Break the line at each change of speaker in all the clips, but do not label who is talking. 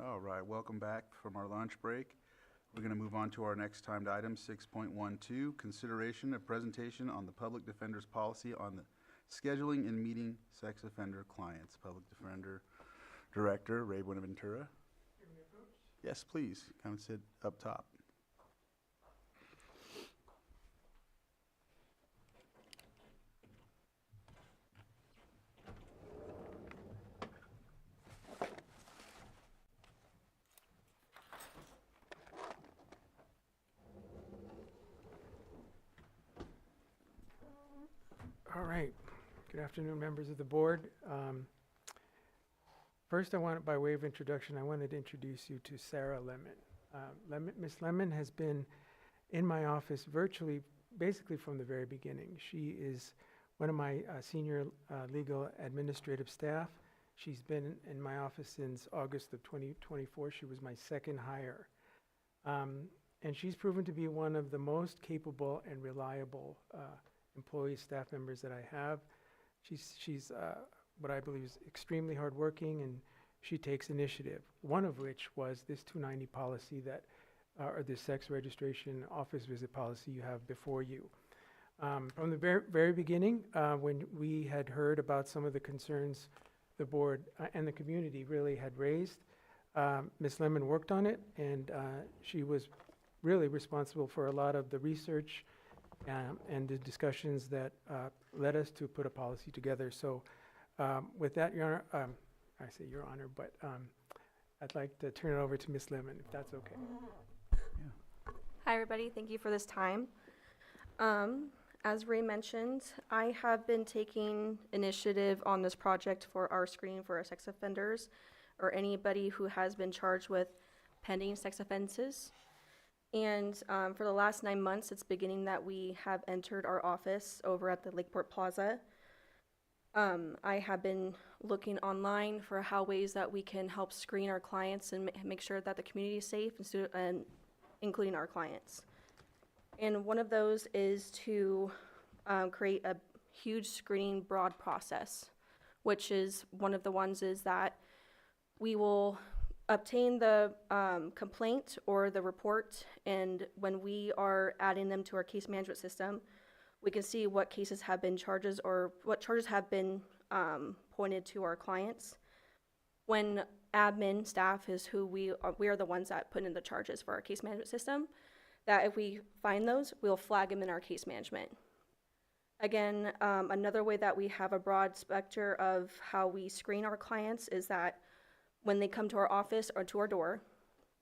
All right, welcome back from our lunch break. We're going to move on to our next timed item, 6.12, consideration of presentation on the Public Defender's policy on the scheduling and meeting sex offender clients. Public Defender Director Ray Buenaventura. Yes, please. Come and sit up top.
All right. Good afternoon, members of the board. First, by way of introduction, I wanted to introduce you to Sarah Lemon. Ms. Lemon has been in my office basically from the very beginning. She is one of my senior legal administrative staff. She's been in my office since August of 2024. She was my second hire. And she's proven to be one of the most capable and reliable employees, staff members that I have. She's what I believe is extremely hardworking, and she takes initiative, one of which was this 290 policy or this sex registration office visit policy you have before you. From the very beginning, when we had heard about some of the concerns the board and the community really had raised, Ms. Lemon worked on it, and she was really responsible for a lot of the research and the discussions that led us to put a policy together. So with that, Your Honor, I say Your Honor, but I'd like to turn it over to Ms. Lemon, if that's okay.
Yeah.
Hi, everybody. Thank you for this time. As Ray mentioned, I have been taking initiative on this project for our screening for our sex offenders or anybody who has been charged with pending sex offenses. And for the last 9 months, it's beginning that we have entered our office over at the Lakeport Plaza. I have been looking online for how ways that we can help screen our clients and make sure that the community is safe, and including our clients. And one of those is to create a huge screening broad process, which is one of the ones is that we will obtain the complaint or the report, and when we are adding them to our case management system, we can see what cases have been charges or what charges have been pointed to our clients. When admin staff is who we are the ones that put in the charges for our case management system, that if we find those, we'll flag them in our case management. Again, another way that we have a broad spectrum of how we screen our clients is that when they come to our office or to our door,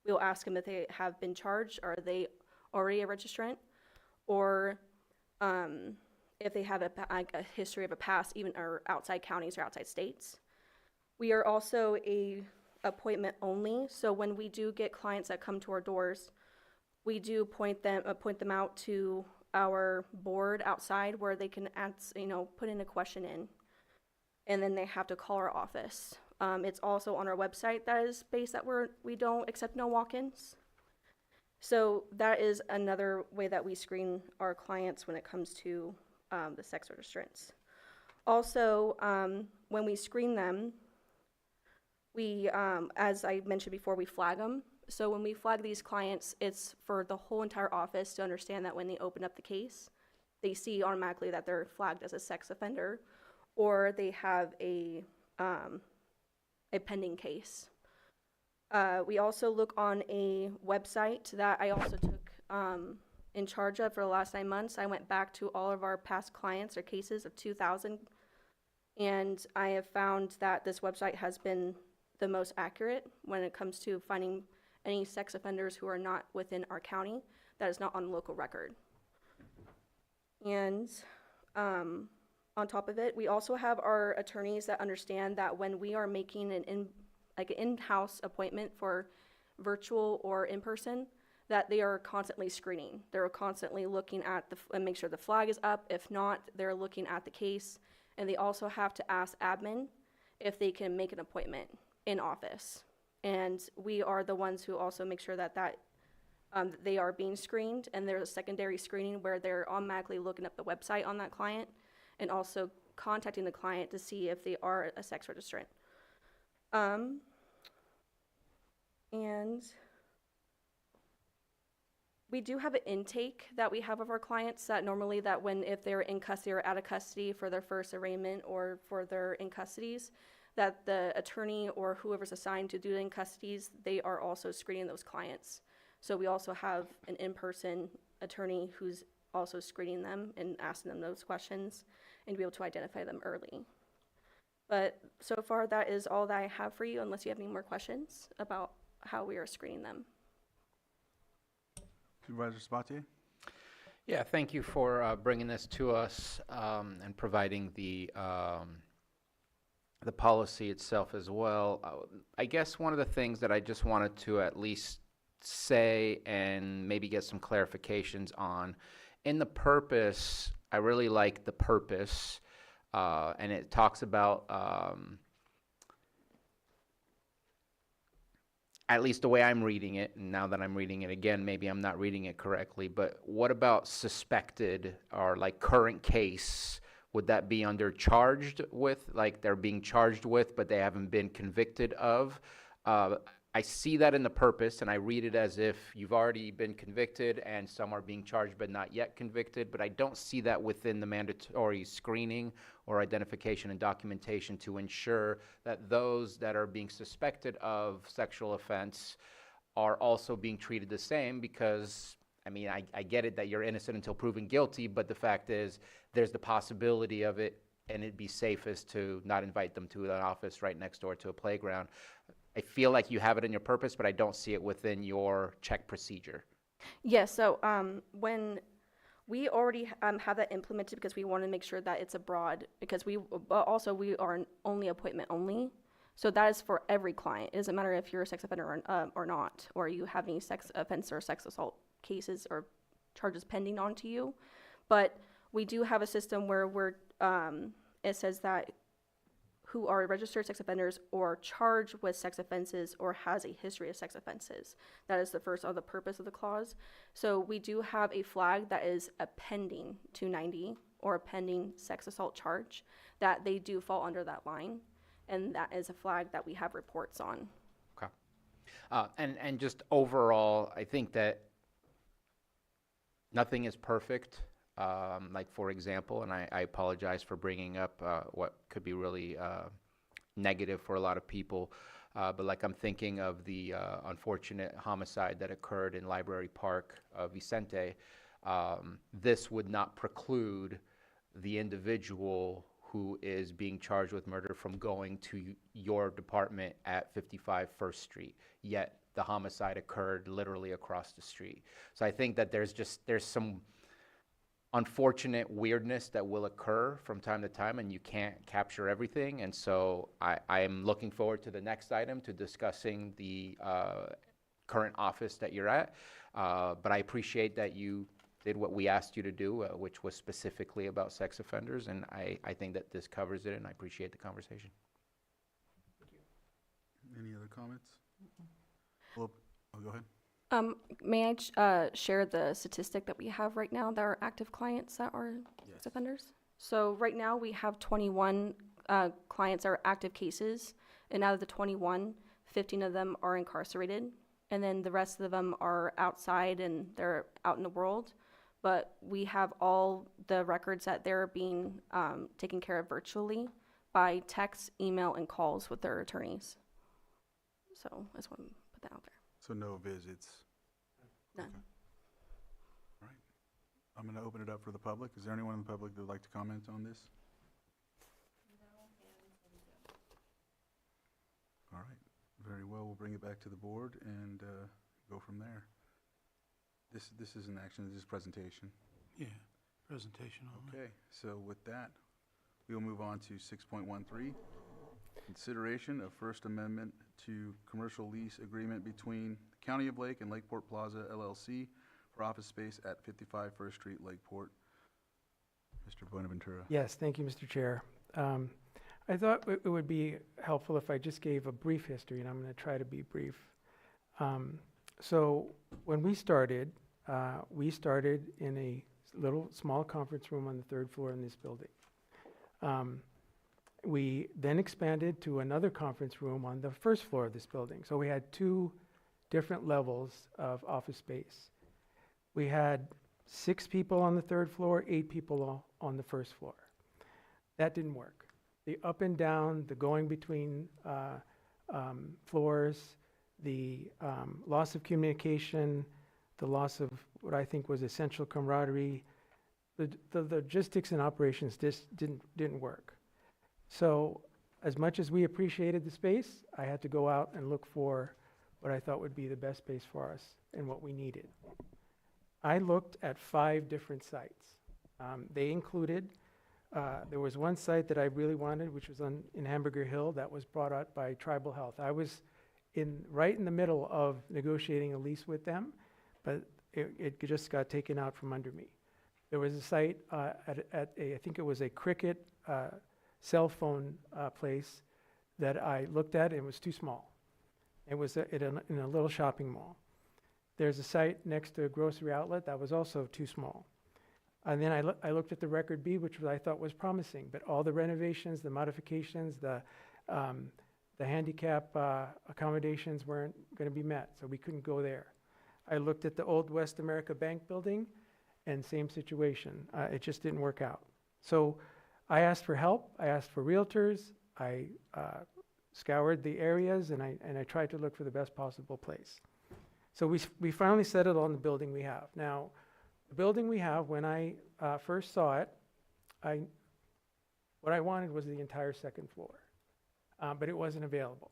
we'll ask them if they have been charged, or are they already a registrant, or if they have a history of a past, even or outside counties or outside states. We are also a appointment only, so when we do get clients that come to our doors, we do point them out to our board outside where they can put in a question in, and then they have to call our office. It's also on our website that is based that we don't accept no walk-ins. So that is another way that we screen our clients when it comes to the sex registrants. Also, when we screen them, we, as I mentioned before, we flag them. So when we flag these clients, it's for the whole entire office to understand that when they open up the case, they see automatically that they're flagged as a sex offender, or they have a pending case. We also look on a website that I also took in charge of for the last 9 months. I went back to all of our past clients or cases of 2000, and I have found that this website has been the most accurate when it comes to finding any sex offenders who are not within our county that is not on the local record. And on top of it, we also have our attorneys that understand that when we are making an in-house appointment for virtual or in-person, that they are constantly screening. They're constantly looking at and make sure the flag is up. If not, they're looking at the case, and they also have to ask admin if they can make an appointment in office. And we are the ones who also make sure that they are being screened, and there's a secondary screening where they're automatically looking up the website on that client and also contacting the client to see if they are a sex registrant. And we do have an intake that we have of our clients that normally that when if they're in custody or out of custody for their first arraignment or for their in custodies, that the attorney or whoever's assigned to do the in custodies, they are also screening those clients. So we also have an in-person attorney who's also screening them and asking them those questions and to be able to identify them early. But so far, that is all that I have for you, unless you have any more questions about how we are screening them.
Supervisor Sabatier?
Yeah, thank you for bringing this to us and providing the policy itself as well. I guess one of the things that I just wanted to at least say and maybe get some clarifications on, in the purpose, I really like the purpose, and it talks about at least the way I'm reading it, and now that I'm reading it again, maybe I'm not reading it correctly, but what about suspected or like current case? Would that be under charged with, like they're being charged with, but they haven't been convicted of? I see that in the purpose, and I read it as if you've already been convicted and some are being charged but not yet convicted, but I don't see that within the mandatory screening or identification and documentation to ensure that those that are being suspected of sexual offense are also being treated the same, because, I mean, I get it that you're innocent until proven guilty, but the fact is there's the possibility of it, and it'd be safest to not invite them to an office right next door to a playground. I feel like you have it in your purpose, but I don't see it within your check procedure.
Yes, so when we already have that implemented because we want to make sure that it's a broad, because we are only appointment only. So that is for every client. It doesn't matter if you're a sex offender or not, or you have any sex offense or sex assault cases or charges pending onto you. But we do have a system where it says that who are registered sex offenders or charged with sex offenses or has a history of sex offenses. That is the first or the purpose of the clause. So we do have a flag that is a pending 290 or a pending sex assault charge, that they do fall under that line. And that is a flag that we have reports on.
Okay. And just overall, I think that nothing is perfect. Like, for example, and I apologize for bringing up what could be really negative for a lot of people, but like I'm thinking of the unfortunate homicide that occurred in Library Park, Vicente. This would not preclude the individual who is being charged with murder from going to your department at 55 First Street, yet the homicide occurred literally across the street. So I think that there's some unfortunate weirdness that will occur from time to time, and you can't capture everything. And so I am looking forward to the next item, to discussing the current office that you're at. But I appreciate that you did what we asked you to do, which was specifically about sex offenders. And I think that this covers it, and I appreciate the conversation.
Any other comments? Well, go ahead.
May I share the statistic that we have right now that are active clients that are sex offenders? So right now we have 21 clients that are active cases, and out of the 21, 15 of them are incarcerated, and then the rest of them are outside and they're out in the world. But we have all the records that they're being taken care of virtually by text, email, and calls with their attorneys. So I just want to put that out there.
So no visits?
None.
Okay. All right. I'm going to open it up for the public. Is there anyone in the public that would like to comment on this? All right. Very well. We'll bring it back to the board and go from there. This is an action. This is presentation.
Yeah, presentation only.
Okay. So with that, we will move on to 6.13. Consideration of First Amendment to commercial lease agreement between the County of Lake and Lakeport Plaza LLC for office space at 55 First Street, Lakeport. Mr. Buenaventura.
Yes, thank you, Mr. Chair. I thought it would be helpful if I just gave a brief history, and I'm going to try to be brief. So when we started in a little small conference room on the third floor in this building. We then expanded to another conference room on the first floor of this building. So we had two different levels of office space. We had 6 people on the 3rd floor, 8 people on the 1st floor. That didn't work. The up and down, the going between floors, the loss of communication, the loss of what I think was essential camaraderie, the logistics and operations just didn't work. So as much as we appreciated the space, I had to go out and look for what I thought would be the best space for us and what we needed. I looked at 5 different sites. They included, there was one site that I really wanted, which was in Hamburger Hill, that was brought out by Tribal Health. I was right in the middle of negotiating a lease with them, but it just got taken out from under me. There was a site at I think it was a Cricket cell phone place that I looked at, and it was too small. It was in a little shopping mall. There's a site next to a grocery outlet that was also too small. And then I looked at the Record B, which I thought was promising, but all the renovations, the modifications, the handicap accommodations weren't going to be met, so we couldn't go there. I looked at the old West America Bank building, and same situation. It just didn't work out. So I asked for help. I asked for realtors. I scoured the areas, and I tried to look for the best possible place. So we finally settled on the building we have. Now, the building we have, when I first saw it, what I wanted was the entire 2nd floor, but it wasn't available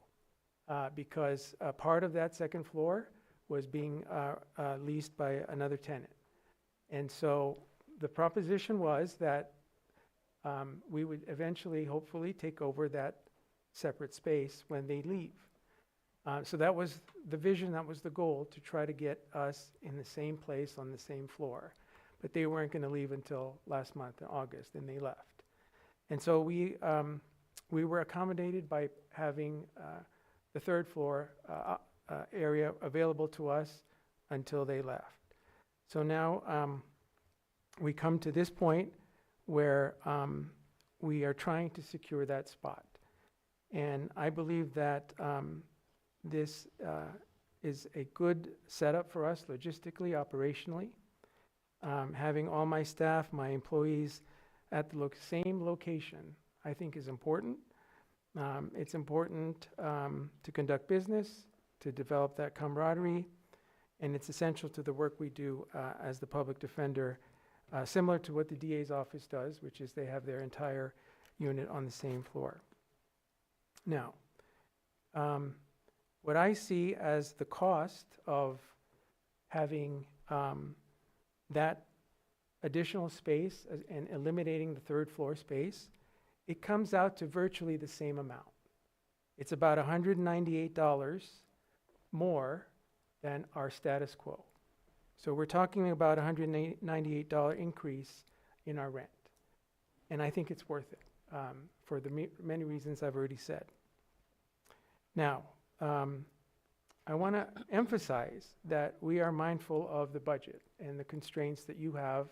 because part of that 2nd floor was being leased by another tenant. And so the proposition was that we would eventually, hopefully, take over that separate space when they leave. So that was the vision, that was the goal, to try to get us in the same place on the same floor. But they weren't going to leave until last month in August, and they left. And so we were accommodated by having the 3rd floor area available to us until they left. So now we come to this point where we are trying to secure that spot. And I believe that this is a good setup for us logistically, operationally. Having all my staff, my employees at the same location, I think is important. It's important to conduct business, to develop that camaraderie, and it's essential to the work we do as the public defender, similar to what the DA's office does, which is they have their entire unit on the same floor. Now, what I see as the cost of having that additional space and eliminating the 3rd floor space, it comes out to virtually the same amount. It's about $198 more than our status quo. So we're talking about $198 increase in our rent. And I think it's worth it for the many reasons I've already said. Now, I want to emphasize that we are mindful of the budget and the constraints that you have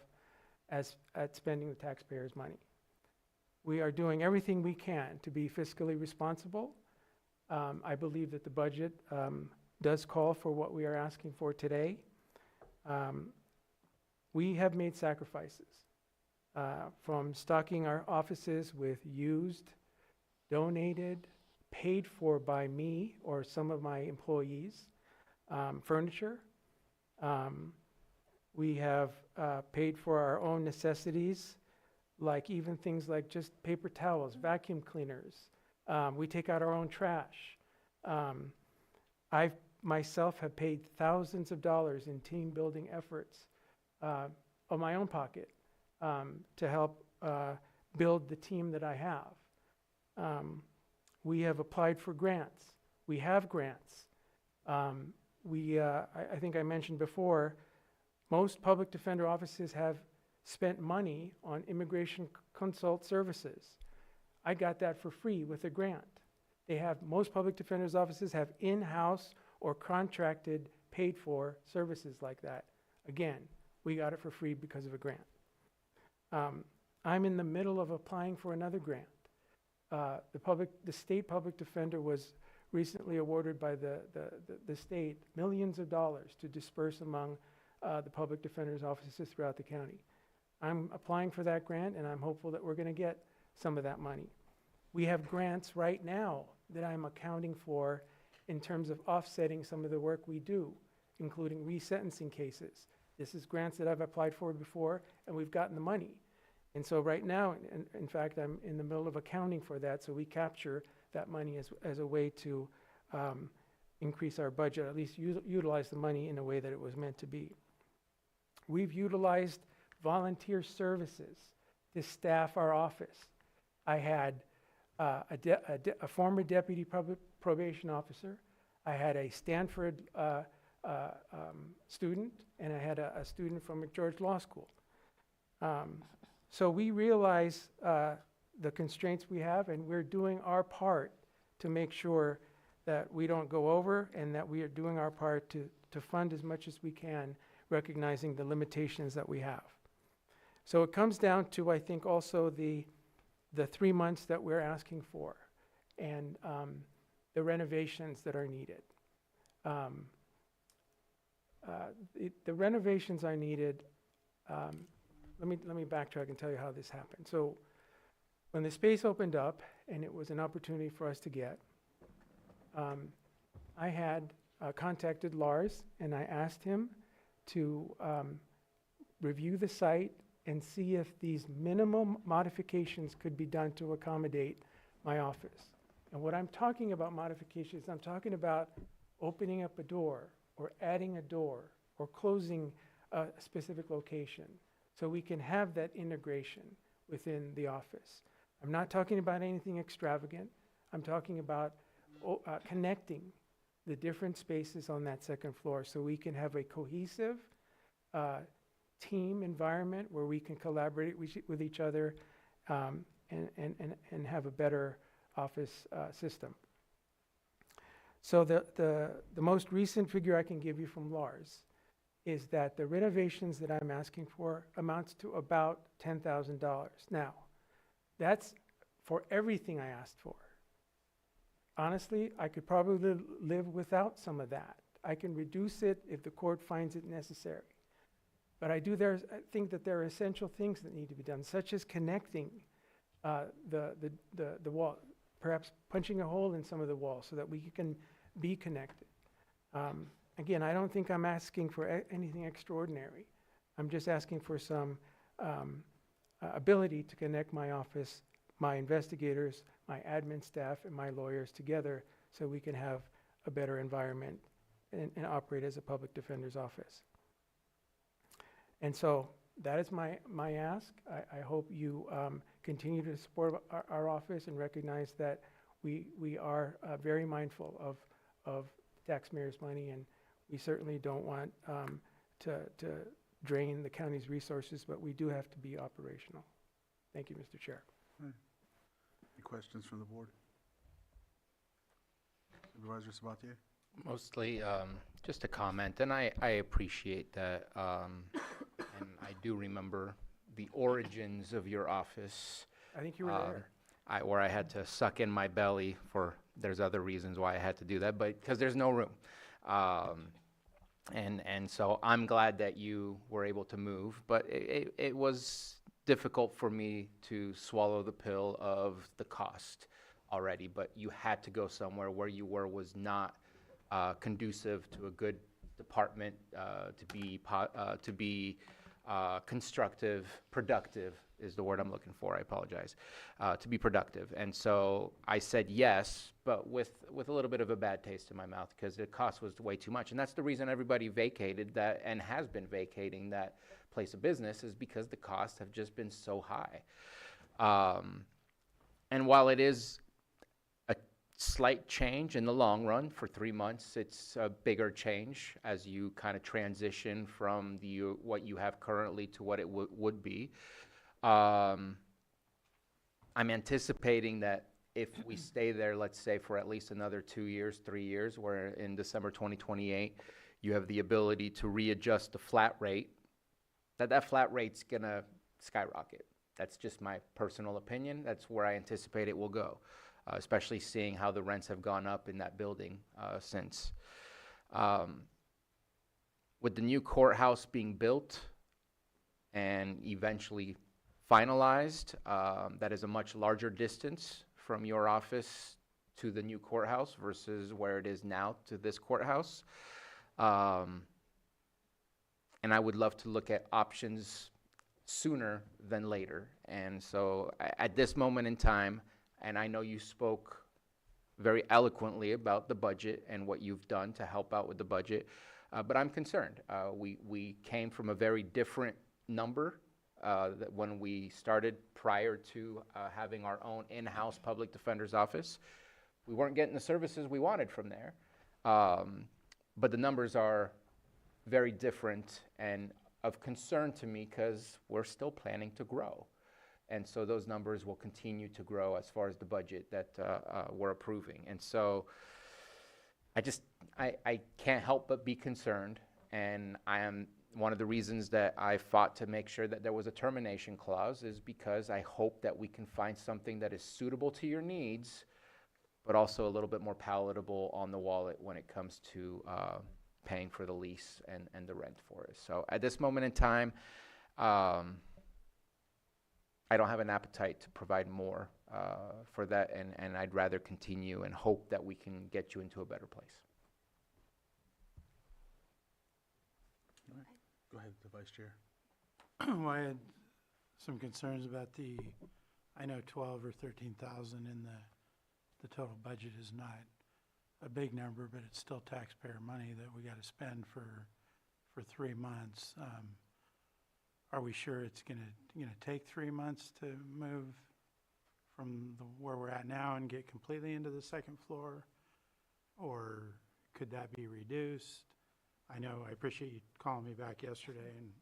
at spending the taxpayers' money. We are doing everything we can to be fiscally responsible. I believe that the budget does call for what we are asking for today. We have made sacrifices from stocking our offices with used, donated, paid for by me or some of my employees, furniture. We have paid for our own necessities, like even things like just paper towels, vacuum cleaners. We take out our own trash. I myself have paid thousands of dollars in team building efforts of my own pocket to help build the team that I have. We have applied for grants. We have grants. I think I mentioned before, most public defender offices have spent money on immigration consult services. I got that for free with a grant. Most public defenders offices have in-house or contracted, paid for services like that. Again, we got it for free because of a grant. I'm in the middle of applying for another grant. The state public defender was recently awarded by the state millions of dollars to disperse among the public defender's offices throughout the county. I'm applying for that grant, and I'm hopeful that we're going to get some of that money. We have grants right now that I'm accounting for in terms of offsetting some of the work we do, including resentencing cases. This is grants that I've applied for before, and we've gotten the money. And so right now, in fact, I'm in the middle of accounting for that, so we capture that money as a way to increase our budget, at least utilize the money in a way that it was meant to be. We've utilized volunteer services to staff our office. I had a former deputy public probation officer. I had a Stanford student, and I had a student from McGeorge Law School. So we realize the constraints we have, and we're doing our part to make sure that we don't go over, and that we are doing our part to fund as much as we can, recognizing the limitations that we have. So it comes down to, I think, also the 3 months that we're asking for, and the renovations that are needed. The renovations are needed. Let me backtrack and tell you how this happened. So when the space opened up, and it was an opportunity for us to get, I had contacted Lars, and I asked him to review the site and see if these minimum modifications could be done to accommodate my office. And what I'm talking about modifications, I'm talking about opening up a door, or adding a door, or closing a specific location, so we can have that integration within the office. I'm not talking about anything extravagant. I'm talking about connecting the different spaces on that second floor, so we can have a cohesive team environment where we can collaborate with each other, and have a better office system. So the most recent figure I can give you from Lars is that the renovations that I'm asking for amounts to about $10,000. Now, that's for everything I asked for. Honestly, I could probably live without some of that. I can reduce it if the court finds it necessary. But I think that there are essential things that need to be done, such as connecting the wall, perhaps punching a hole in some of the walls so that we can be connected. Again, I don't think I'm asking for anything extraordinary. I'm just asking for some ability to connect my office, my investigators, my admin staff, and my lawyers together, so we can have a better environment and operate as a public defender's office. And so that is my ask. I hope you continue to support our office and recognize that we are very mindful of taxpayers' money, and we certainly don't want to drain the county's resources, but we do have to be operational. Thank you, Mr. Chair.
Any questions from the board? Supervisor Sabatier?
Mostly just a comment, and I appreciate that, and I do remember the origins of your office.
I think you were there.
Where I had to suck in my belly there's other reasons why I had to do that, but because there's no room. And so I'm glad that you were able to move, but it was difficult for me to swallow the pill of the cost already, but you had to go somewhere. Where you were was not conducive to a good department to be constructive, productive is the word I'm looking for. I apologize. To be productive. And so I said yes, but with a little bit of a bad taste in my mouth, because the cost was way too much. And that's the reason everybody vacated that and has been vacating that place of business, is because the costs have just been so high. And while it is a slight change in the long run, for 3 months, it's a bigger change as you kind of transition from what you have currently to what it would be. I'm anticipating that if we stay there, let's say for at least another 2 years, 3 years, where in December 2028, you have the ability to readjust the flat rate, that flat rate's gonna skyrocket. That's just my personal opinion. That's where I anticipate it will go. especially seeing how the rents have gone up in that building since. With the new courthouse being built and eventually finalized, that is a much larger distance from your office to the new courthouse versus where it is now to this courthouse. And I would love to look at options sooner than later. And so at this moment in time, and I know you spoke very eloquently about the budget and what you've done to help out with the budget, but I'm concerned. We came from a very different number that when we started prior to having our own in-house public defender's office. We weren't getting the services we wanted from there. But the numbers are very different and of concern to me because we're still planning to grow. And so those numbers will continue to grow as far as the budget that we're approving. And so I can't help but be concerned. And one of the reasons that I fought to make sure that there was a termination clause is because I hope that we can find something that is suitable to your needs, but also a little bit more palatable on the wallet when it comes to paying for the lease and the rent for it. So at this moment in time, I don't have an appetite to provide more for that, and I'd rather continue and hope that we can get you into a better place.
All right. Go ahead, the Vice Chair.
Well, I had some concerns about I know 12 or 13,000 in the total budget is not a big number, but it's still taxpayer money that we got to spend for 3 months. Are we sure it's gonna take 3 months to move from where we're at now and get completely into the second floor? Or could that be reduced? I know, I appreciate you calling me back yesterday, and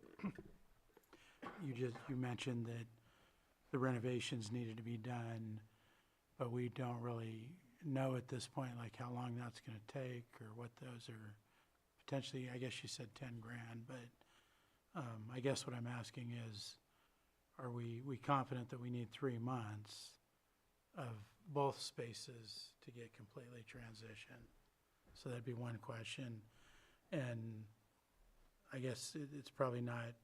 you mentioned that the renovations needed to be done, but we don't really know at this point, like how long that's gonna take or what those are potentially. I guess you said 10 grand, but I guess what I'm asking is, are we confident that we need 3 months of both spaces to get completely transitioned? So that'd be one question. And I guess it's probably not,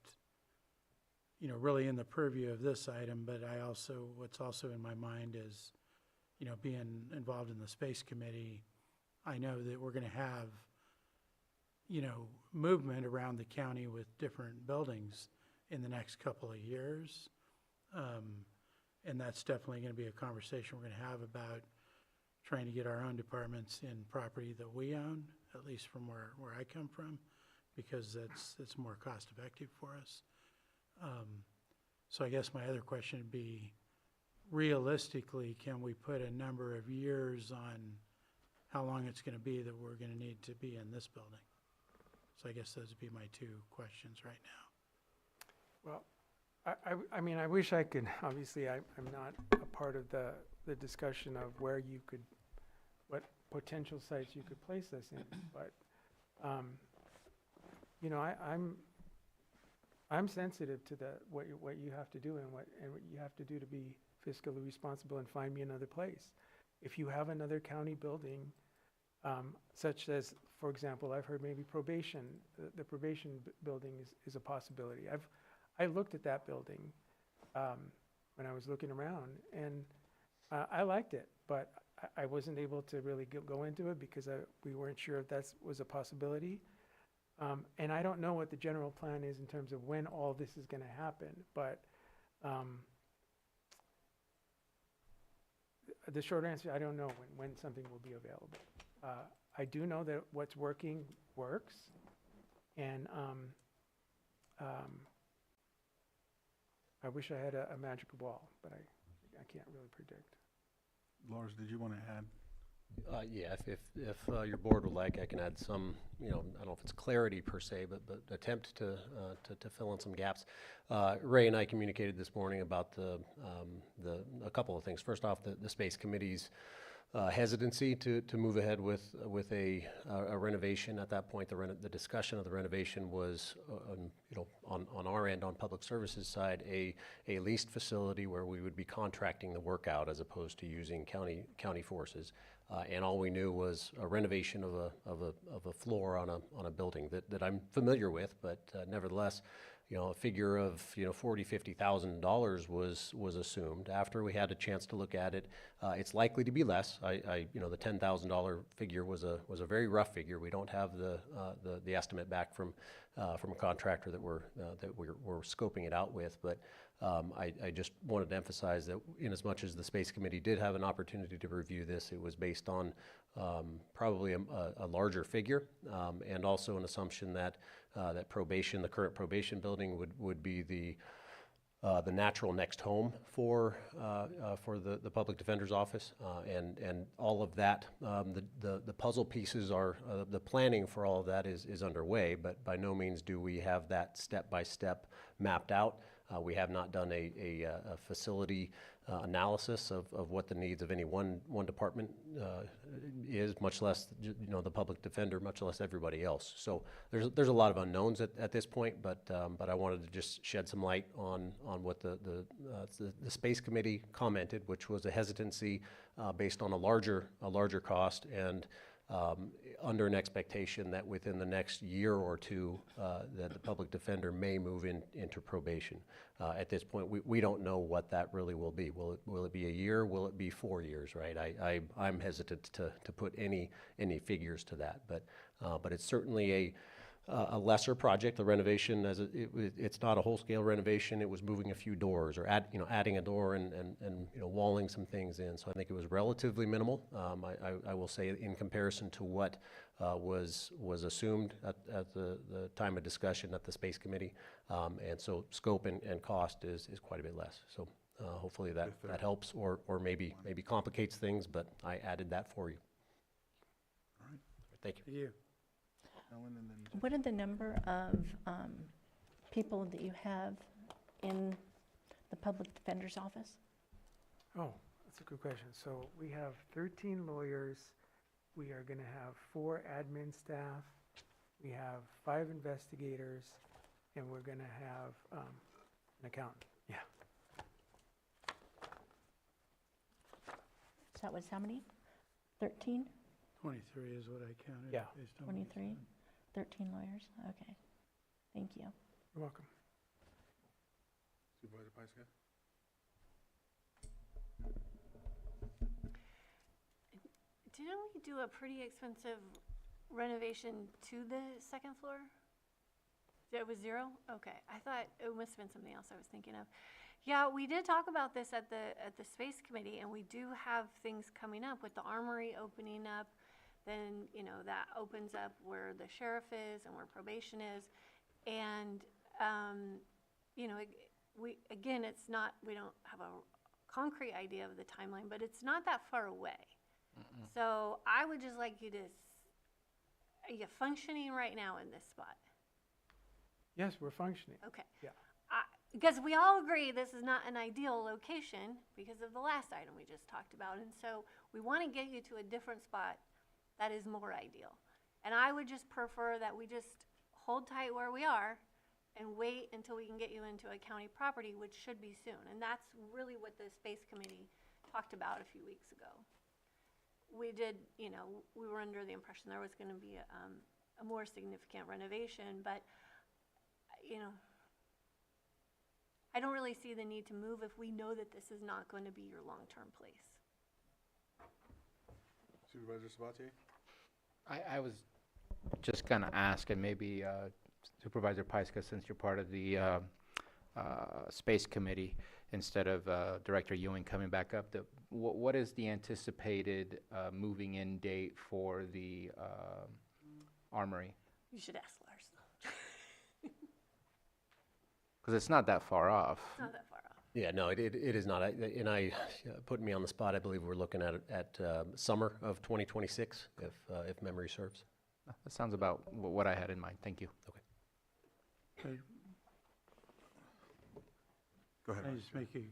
really in the purview of this item, but what's also in my mind is, being involved in the space committee, I know that we're gonna have, movement around the county with different buildings in the next couple of years. And that's definitely gonna be a conversation we're gonna have about trying to get our own departments in property that we own, at least from where I come from, because it's more cost effective for us. So I guess my other question would be, realistically, can we put a number of years on how long it's gonna be that we're gonna need to be in this building? So I guess those would be my 2 questions right now.
Well, I mean, I wish I could, obviously, I'm not a part of the discussion of what potential sites you could place us in, but, I'm sensitive to what you have to do and what you have to do to be fiscally responsible and find me another place. If you have another county building, such as, for example, I've heard maybe probation, the probation building is a possibility. I looked at that building when I was looking around, and I liked it, but I wasn't able to really go into it because we weren't sure if that was a possibility. And I don't know what the general plan is in terms of when all this is going to happen, but the short answer, I don't know when something will be available. I do know that what's working works, and I wish I had a magical ball, but I can't really predict.
Lars, did you want to add?
Yeah, if your board would like, I can add some, I don't know if it's clarity per se, but attempt to fill in some gaps. Ray and I communicated this morning about a couple of things. First off, the space committee's hesitancy to move ahead with a renovation. At that point, the discussion of the renovation was, on our end, on public services side, a leased facility where we would be contracting the work out as opposed to using county forces. And all we knew was a renovation of a floor on a building that I'm familiar with, but nevertheless, a figure of $40,000-$50,000 was assumed. After we had a chance to look at it, it's likely to be less. The $10,000 figure was a very rough figure. We don't have the estimate back from a contractor that we're scoping it out with, but I just wanted to emphasize that in as much as the Space Committee did have an opportunity to review this, it was based on probably a larger figure, and also an assumption that the current probation building would be the natural next home for the public defender's office, and all of that. The puzzle pieces are the planning for all of that is underway, but by no means do we have that step by step mapped out. We have not done a facility analysis of what the needs of any one department is, much less the public defender, much less everybody else. So there's a lot of unknowns at this point, but I wanted to just shed some light on what the Space Committee commented, which was a hesitancy based on a larger cost, and under an expectation that within the next year or two, that the public defender may move into probation. At this point, we don't know what that really will be. Will it be a year? Will it be 4 years? Right? I'm hesitant to put any figures to that, but it's certainly a lesser project. The renovation, it's not a whole-scale renovation. It was moving a few doors or adding a door and walling some things in. So I think it was relatively minimal. I will say in comparison to what was assumed at the time of discussion at the Space Committee, and so scope and cost is quite a bit less. So hopefully that helps, or maybe complicates things. But I added that for you.
All right.
Thank you.
To you.
Ellen, and then
What are the number of people that you have in the public defender's office?
Oh, that's a good question. So we have 13 lawyers. We are going to have 4 admin staff. We have 5 investigators, and we're going to have an accountant. Yeah.
So that was how many? 13?
23 is what I counted.
Yeah.
Based on what you
23?
said.
13 lawyers? Okay. Thank you.
You're welcome.
Supervisor Pyska?
Didn't we do a pretty expensive renovation to the second floor? It was 0? Okay, I thought it must have been something else I was thinking of. Yeah, we did talk about this at the Space Committee, and we do have things coming up with the armory opening up. Then, that opens up where the sheriff is and where probation is. And, we don't have a concrete idea of the timeline, but it's not that far away. So I would just like you to, are you functioning right now in this spot?
Yes, we're functioning.
Okay.
Yeah.
Because we all agree this is not an ideal location because of the last item we just talked about. And so we want to get you to a different spot that is more ideal. And I would just prefer that we just hold tight where we are and wait until we can get you into a county property, which should be soon. And that's really what the Space Committee talked about a few weeks ago. We did, we were under the impression there was going to be a more significant renovation, but, I don't really see the need to move if we know that this is not going to be your long-term place.
Supervisor Sabatier?
I was just going to ask, and maybe Supervisor Pyska, since you're part of the Space Committee, instead of Director Ewing coming back up, what is the anticipated moving in date for the armory?
You should ask Lars.
Because it's not that far off.
It's not that far off.
Yeah, no, it is not. Putting me on the spot, I believe we're looking at summer of 2026, if memory serves.
That sounds about what I had in mind. Thank you.
Okay.
Go ahead.
Can I just make a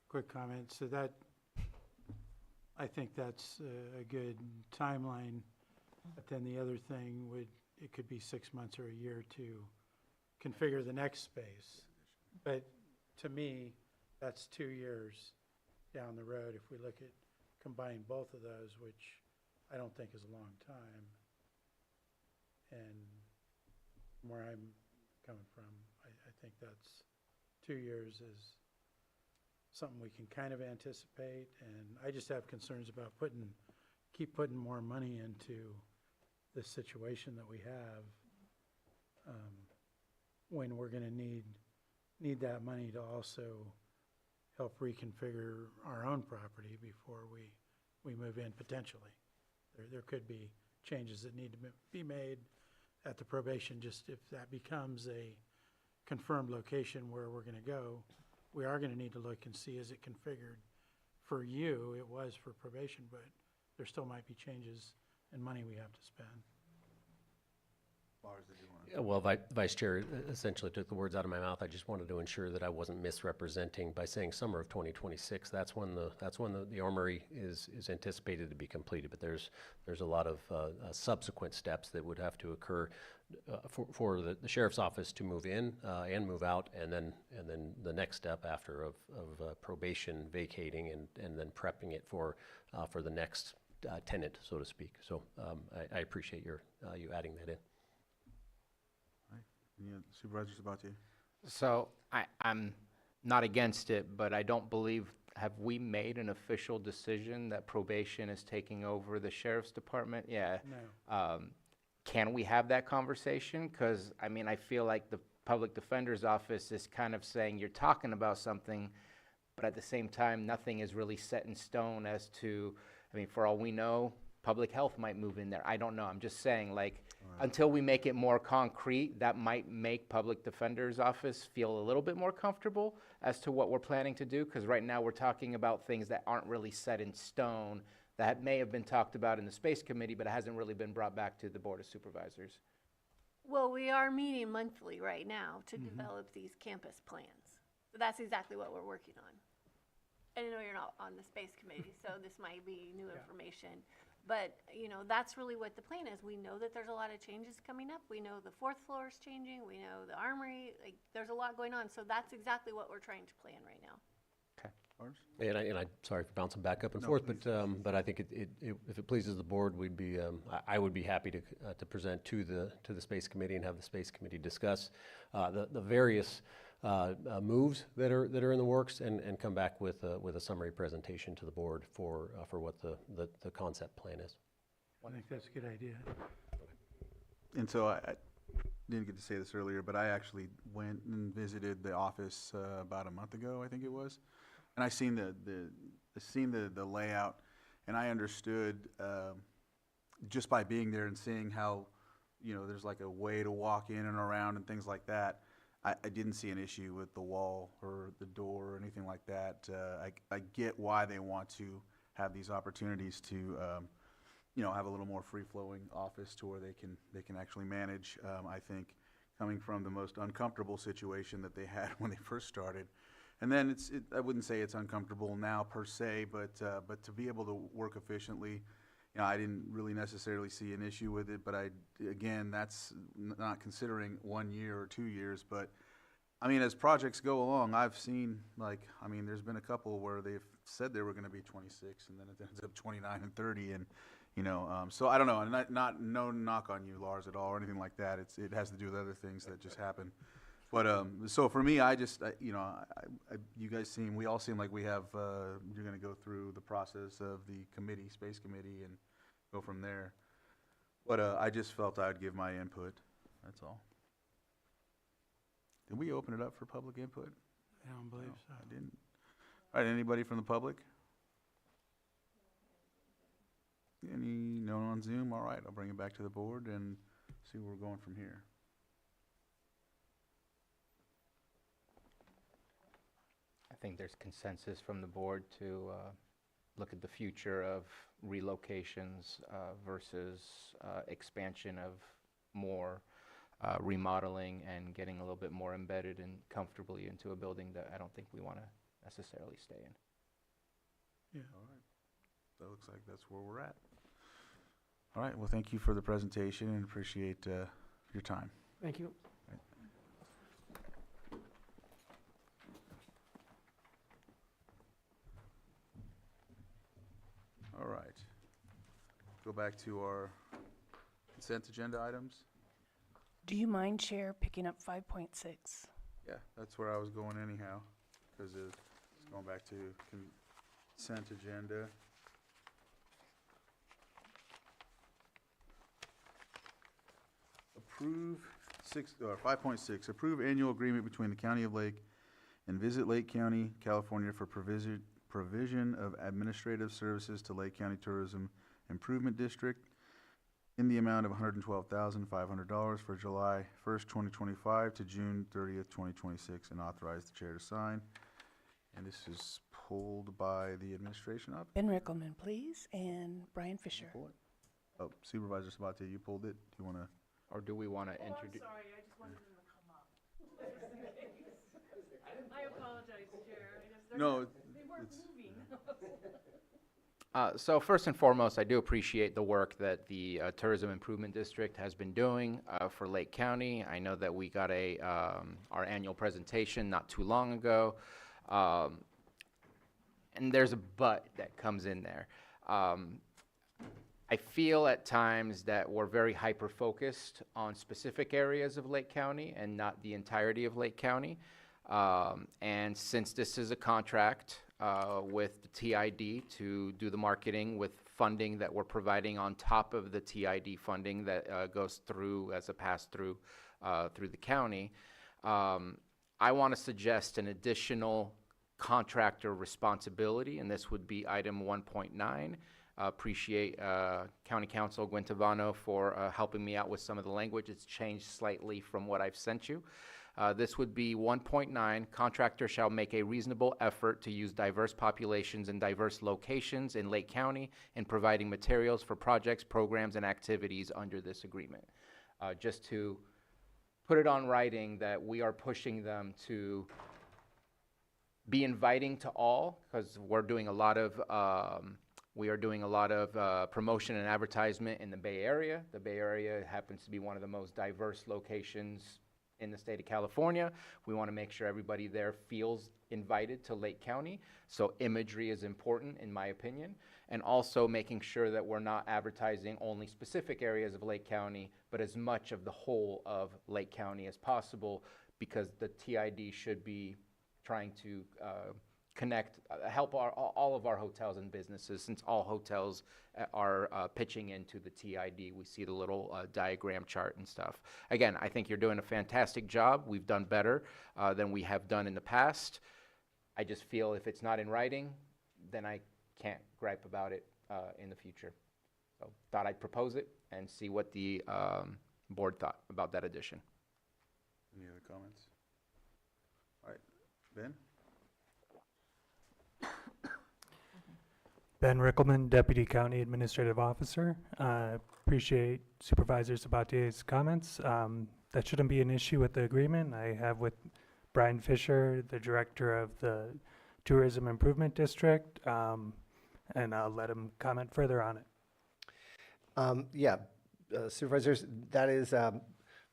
quick comment? So that, I think that's a good timeline. But then the other thing it could be 6 months or a year to configure the next space. But to me, that's 2 years down the road if we look at combining both of those, which I don't think is a long time. And from where I'm coming from, I think that's 2 years is something we can kind of anticipate. And I just have concerns about keep putting more money into this situation that we have, when we're gonna need that money to also help reconfigure our own property before we move in potentially. There could be changes that need to be made at the probation, just if that becomes a confirmed location where we're gonna go, we are gonna need to look and see, is it configured for you? It was for probation, but there still might be changes and money we have to spend.
Lars, did you want to?
Yeah, well, Vice Chair essentially took the words out of my mouth. I just wanted to ensure that I wasn't misrepresenting by saying summer of 2026. That's when the armory is anticipated to be completed. But there's a lot of subsequent steps that would have to occur for the sheriff's office to move in and move out, and then the next step after of probation vacating and then prepping it for the next tenant, so to speak. So I appreciate you adding that in.
Any supervisors about you?
So I'm not against it, but I don't believe, have we made an official decision that probation is taking over the sheriff's department? Yeah.
No.
Can we have that conversation? Because, I mean, I feel like the public defender's office is kind of saying you're talking about something, but at the same time, nothing is really set in stone as to, I mean, for all we know, public health might move in there. I don't know. I'm just saying, like, until we make it more concrete, that might make public defender's office feel a little bit more comfortable as to what we're planning to do. Because right now we're talking about things that aren't really set in stone, that may have been talked about in the space committee, but it hasn't really been brought back to the Board of Supervisors.
Well, we are meeting monthly right now to develop these campus plans. So that's exactly what we're working on. And I know you're not on the space committee, so this might be new information. But, you know, that's really what the plan is. We know that there's a lot of changes coming up. We know the 4th floor is changing. We know the armory, like, there's a lot going on. So that's exactly what we're trying to plan right now.
Lars?
And I sorry for bouncing back up and
No,
forth,
please.
but I think if it pleases the board, we'd be I would be happy to present to the space committee and have the space committee discuss the various moves that are in the works and come back with a summary presentation to the board for what the concept plan is.
I think that's a good idea.
And so I didn't get to say this earlier, but I actually went and visited the office about a month ago, I think it was. And I seen the layout, and I understood just by being there and seeing how, you know, there's like a way to walk in and around and things like that. I didn't see an issue with the wall or the door or anything like that. I get why they want to have these opportunities to, you know, have a little more free-flowing office to where they can actually manage. I think coming from the most uncomfortable situation that they had when they first started. And then I wouldn't say it's uncomfortable now per se, but to be able to work efficiently, you know, I didn't really necessarily see an issue with it. But again, that's not considering 1 year or 2 years. But I mean, as projects go along, I've seen there's been a couple where they've said they were going to be 26, and then it ends up 29 and 30, and you know, so I don't know. And no knock on you, Lars, at all or anything like that. It has to do with other things that just happen. But so for me, you guys we all seem like we have, you're going to go through the process of the committee, space committee, and go from there. But I just felt I would give my input, that's all. Did we open it up for public input?
I don't believe
No,
so.
I didn't. All right, anybody from the public? No one on Zoom? All right, I'll bring it back to the board and see where we're going from here.
I think there's consensus from the board to look at the future of relocations versus expansion of more remodeling and getting a little bit more embedded and comfortably into a building that I don't think we want to necessarily stay in.
Yeah.
All right. that looks like that's where we're at. All right, well, thank you for the presentation and appreciate your time.
Thank you.
All right. Go back to our consent agenda items.
Do you mind, Chair, picking up 5.6?
Yeah, that's where I was going anyhow, because it's going back to consent agenda. Approve 5.6, approve annual agreement between the County of Lake and Visit Lake County, California for provision of administrative services to Lake County Tourism Improvement District in the amount of $112,500 for July 1st, 2025 to June 30th, 2026, and authorize the chair to sign. And this is pulled by the administration office.
Ben Rickelman, please, and Brian Fisher.
Pull it? Oh, Supervisor Sabatier, you pulled it. Do you want to?
Or do we want to introduce?
Sorry, I just wanted them to come up. I apologize, Chair.
No,
They weren't moving.
So first and foremost, I do appreciate the work that the Tourism Improvement District has been doing for Lake County. I know that we got our annual presentation not too long ago, and there's a but that comes in there. I feel at times that we're very hyper-focused on specific areas of Lake County and not the entirety of Lake County. And since this is a contract with the TID to do the marketing with funding that we're providing on top of the TID funding that goes through as a pass-through through the county, I want to suggest an additional contractor responsibility, and this would be item 1.9. Appreciate County Counsel Gwen Tavano for helping me out with some of the language. It's changed slightly from what I've sent you. This would be 1.9, contractor shall make a reasonable effort to use diverse populations in diverse locations in Lake County in providing materials for projects, programs, and activities under this agreement. Just to put it on writing that we are pushing them to be inviting to all, because we're doing a lot of promotion and advertisement in the Bay Area. The Bay Area happens to be one of the most diverse locations in the state of California. We want to make sure everybody there feels invited to Lake County. So imagery is important, in my opinion, and also making sure that we're not advertising only specific areas of Lake County, but as much of the whole of Lake County as possible, because the TID should be trying to connect, help all of our hotels and businesses, since all hotels are pitching into the TID. We see the little diagram chart and stuff. Again, I think you're doing a fantastic job. We've done better than we have done in the past. I just feel if it's not in writing, then I can't gripe about it in the future. So thought I'd propose it and see what the board thought about that addition.
Any other comments? All right, Ben?
Ben Rickelman, Deputy County Administrative Officer. Appreciate Supervisor Sabatier's comments. That shouldn't be an issue with the agreement. I have with Brian Fisher, the Director of the Tourism Improvement District, and I'll let him comment further on it.
Supervisors, that is,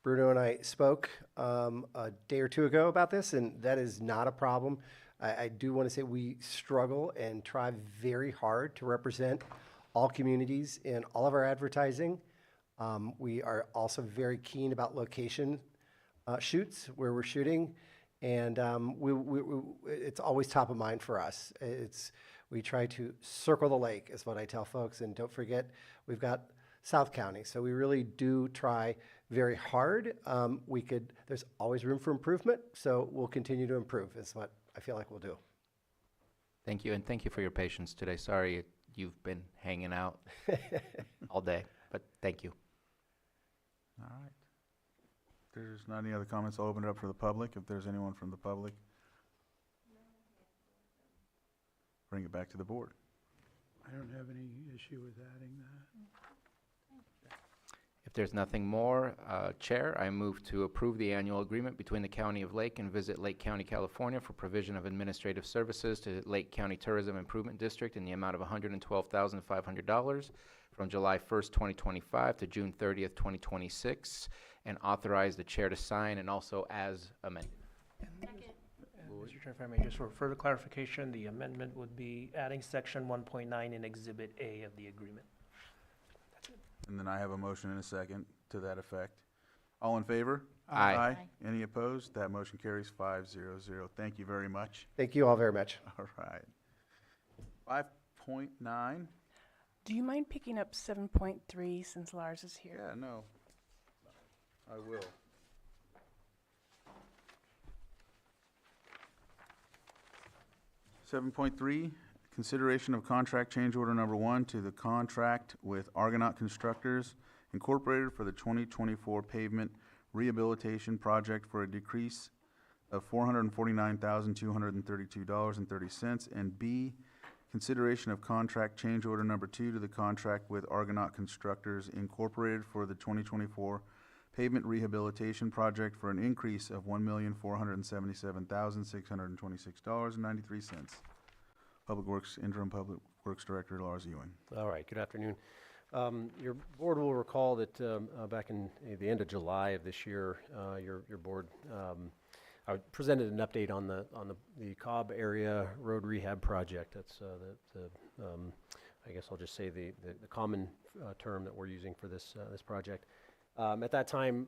Bruno and I spoke a day or two ago about this, and that is not a problem. I do want to say we struggle and try very hard to represent all communities in all of our advertising. We are also very keen about location shoots where we're shooting, and it's always top of mind for us. We try to circle the lake is what I tell folks, and don't forget we've got South County, so we really do try very hard. There's always room for improvement, so we'll continue to improve is what I feel like we'll do.
Thank you, and thank you for your patience today. Sorry you've been hanging out all day, but thank you.
All right. If there's not any other comments, I'll open it up for the public. If there's anyone from the public, bring it back to the board.
I don't have any issue with adding that.
If there's nothing more, Chair, I move to approve the annual agreement between the County of Lake and Visit Lake County, California for provision of administrative services to Lake County Tourism Improvement District in the amount of $112,500 from July 1st, 2025 to June 30th, 2026, and authorize the Chair to sign and also as amended.
Second.
Mr. Chair, if I may, just for further clarification, the amendment would be adding section 1.9 in Exhibit A of the agreement.
And then I have a motion and a second to that effect. All in favor?
Aye.
Aye.
Any opposed? That motion carries 5-0-0. Thank you very much.
Thank you all very much.
All right. 5.9.
Do you mind picking up 7.3 since Lars is here?
Yeah, no. I will. Seven point three, consideration of contract change order number 1 to the contract with Argonaut Constructors Incorporated for the 2024 pavement rehabilitation project for a decrease of $449,232.30. And B, consideration of contract change order number 2 to the contract with Argonaut Constructors Incorporated for the 2024 pavement rehabilitation project for an increase of $1,477,626.93. Public Works, Interim Public Works Director Lars Ewing.
All right, good afternoon. Your board will recall that back in the end of July of this year, your board I presented an update on the Cobb area road rehab project. That's I guess I'll just say the common term that we're using for this project. At that time,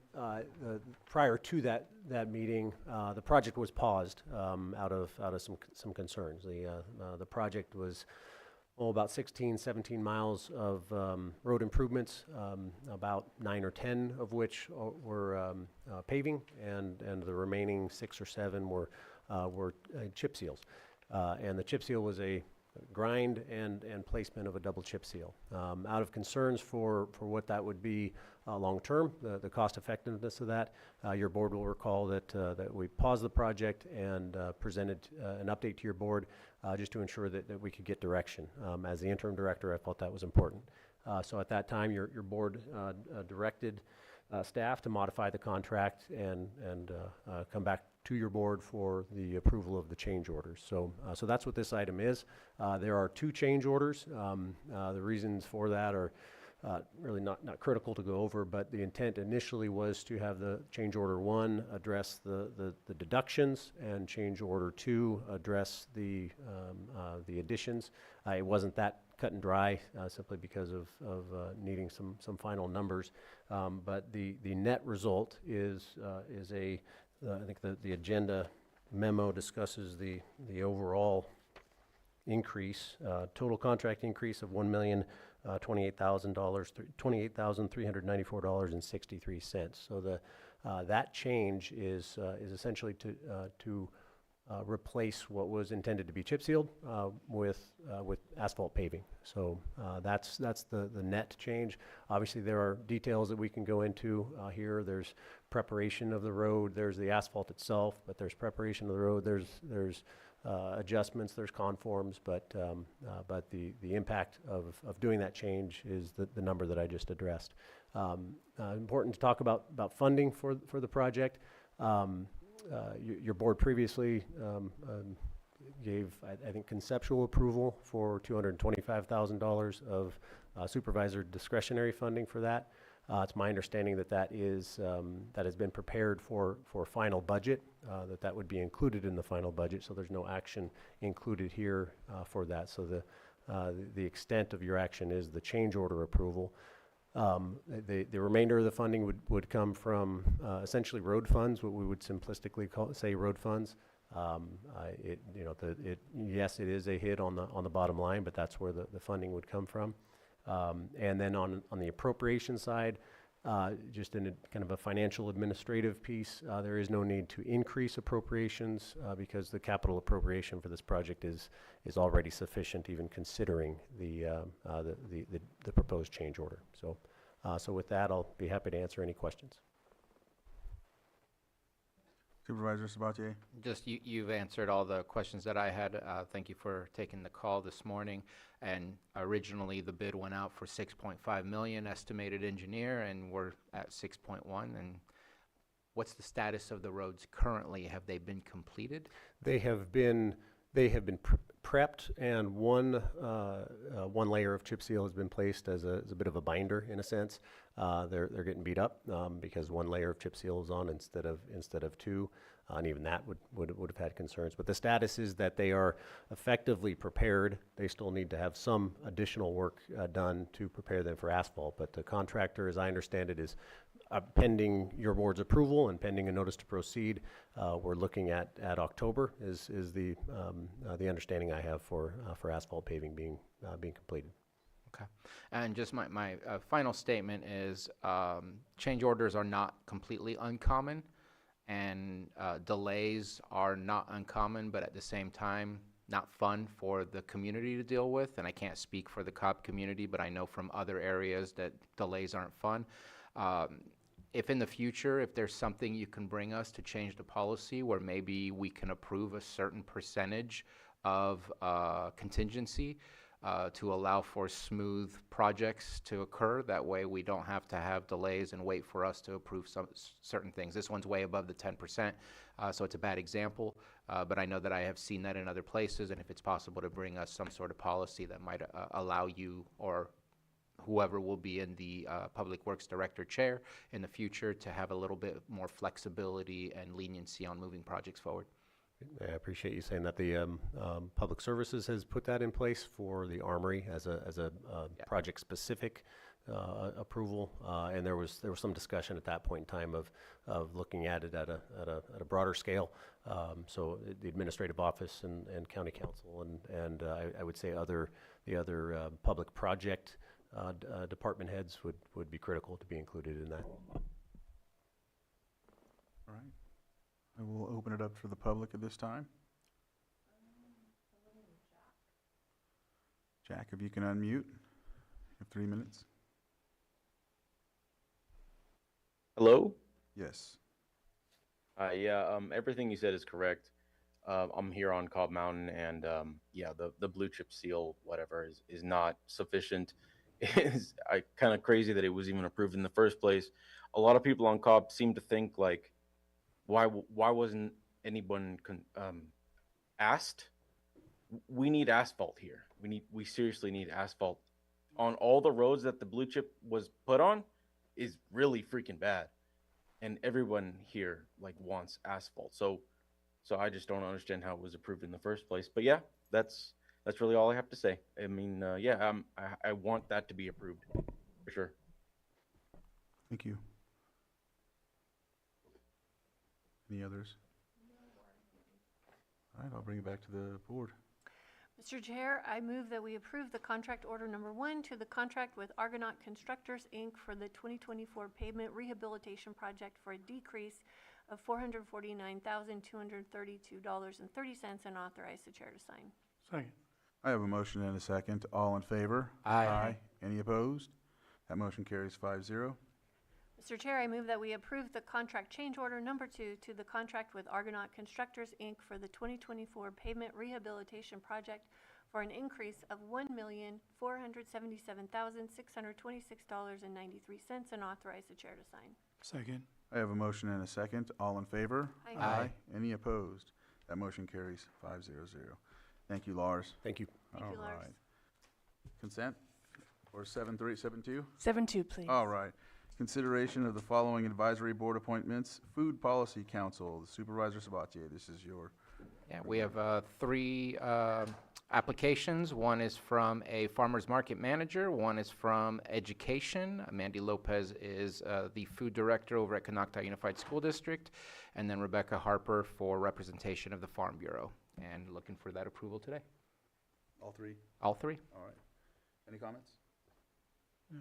prior to that meeting, the project was paused out of some concerns. The project was about 16, 17 miles of road improvements, about 9 or 10 of which were paving, and the remaining 6 or 7 were chip seals. And the chip seal was a grind and placement of a double chip seal. Out of concerns for what that would be long-term, the cost effectiveness of that, your board will recall that we paused the project and presented an update to your board just to ensure that we could get direction. As the interim director, I felt that was important. So at that time, your board directed staff to modify the contract and come back to your board for the approval of the change orders. So that's what this item is. There are 2 change orders. The reasons for that are really not critical to go over, but the intent initially was to have the change order 1 address the deductions, and change order 2 address the additions. It wasn't that cut and dry simply because of needing some final numbers, but the net result is I think the agenda memo discusses the overall increase, total contract increase of $28,394.63. So that change is essentially to replace what was intended to be chip sealed with asphalt paving. So that's the net change. Obviously, there are details that we can go into here. There's preparation of the road. There's the asphalt itself, but there's preparation of the road. There's adjustments. There's conforms, but the impact of doing that change is the number that I just addressed. Important to talk about funding for the project. Your board previously gave, I think, conceptual approval for $225,000 of supervisor discretionary funding for that. It's my understanding that has been prepared for final budget, that would be included in the final budget, so there's no action included here for that. So the extent of your action is the change order approval. The remainder of the funding would come from essentially road funds, what we would simplistically say road funds. Yes, it is a hit on the bottom line, but that's where the funding would come from. And then on the appropriation side, just in a kind of a financial administrative piece, there is no need to increase appropriations because the capital appropriation for this project is already sufficient, even considering the proposed change order. So with that, I'll be happy to answer any questions.
Supervisor Sabatier?
Just you've answered all the questions that I had. Thank you for taking the call this morning. And originally, the bid went out for 6.5 million estimated engineer, and we're at 6.1. And what's the status of the roads currently? Have they been completed?
They have been prepped, and one layer of chip seal has been placed as a bit of a binder in a sense. They're getting beat up because one layer of chip seal is on instead of two, and even that would have had concerns. But the status is that they are effectively prepared. They still need to have some additional work done to prepare them for asphalt. But the contractor, as I understand it, is pending your board's approval and pending a notice to proceed. We're looking at October is the understanding I have for asphalt paving being completed.
Okay. And just my final statement is change orders are not completely uncommon, and delays are not uncommon, but at the same time, not fun for the community to deal with. And I can't speak for the Cobb community, but I know from other areas that delays aren't fun. If in the future, if there's something you can bring us to change the policy where maybe we can approve a certain percentage of contingency to allow for smooth projects to occur, that way we don't have to have delays and wait for us to approve some certain things. This one's way above the 10%, so it's a bad example, but I know that I have seen that in other places, and if it's possible to bring us some sort of policy that might allow you or whoever will be in the Public Works Director chair in the future to have a little bit more flexibility and leniency on moving projects forward.
I appreciate you saying that. The Public Services has put that in place for the Armory as a project-specific approval, and there was some discussion at that point in time of looking at it at a broader scale. So the administrative office and county council and I would say the other public project department heads would be critical to be included in that.
All right. I will open it up for the public at this time. Jack, if you can unmute, you have 3 minutes.
Hello?
Yes.
Everything you said is correct. I'm here on Cobb Mountain, and the blue chip seal, whatever, is not sufficient. It's kind of crazy that it was even approved in the first place. A lot of people on Cobb seem to think like, why wasn't anyone asked? We need asphalt here. We seriously need asphalt on all the roads that the blue chip was put on. Is really freaking bad, and everyone here like wants asphalt. So I just don't understand how it was approved in the first place. But yeah, that's really all I have to say. I mean, I want that to be approved for sure.
Thank you. Any others? All right, I'll bring it back to the board.
Mr. Chair, I move that we approve the contract order number 1 to the contract with Argonaut Constructors, Inc. for the 2024 pavement rehabilitation project for a decrease of $449,232.30 and authorize the chair to sign.
Second.
I have a motion and a second. All in favor?
Aye.
Any opposed? That motion carries 5-0.
Mr. Chair, I move that we approve the contract change order number 2 to the contract with Argonaut Constructors, Inc. for the 2024 pavement rehabilitation project for an increase of $1,477,626.93 and authorize the chair to sign.
Second.
I have a motion and a second. All in favor?
Aye.
Any opposed? That motion carries 5-0. Thank you, Lars.
Thank you.
Thank you, Lars.
All right. Consent or 7-3, 7-2?
7-2, please.
All right. Consideration of the following advisory board appointments. Food Policy Council, Supervisor Sabatier, this is your.
Yeah, we have 3 applications. One is from a farmer's market manager. One is from education. Mandy Lopez is the food director over at Canocta Unified School District. And then Rebecca Harper for representation of the Farm Bureau. And looking for that approval today.
All 3?
All 3.
All right. Any comments?
No.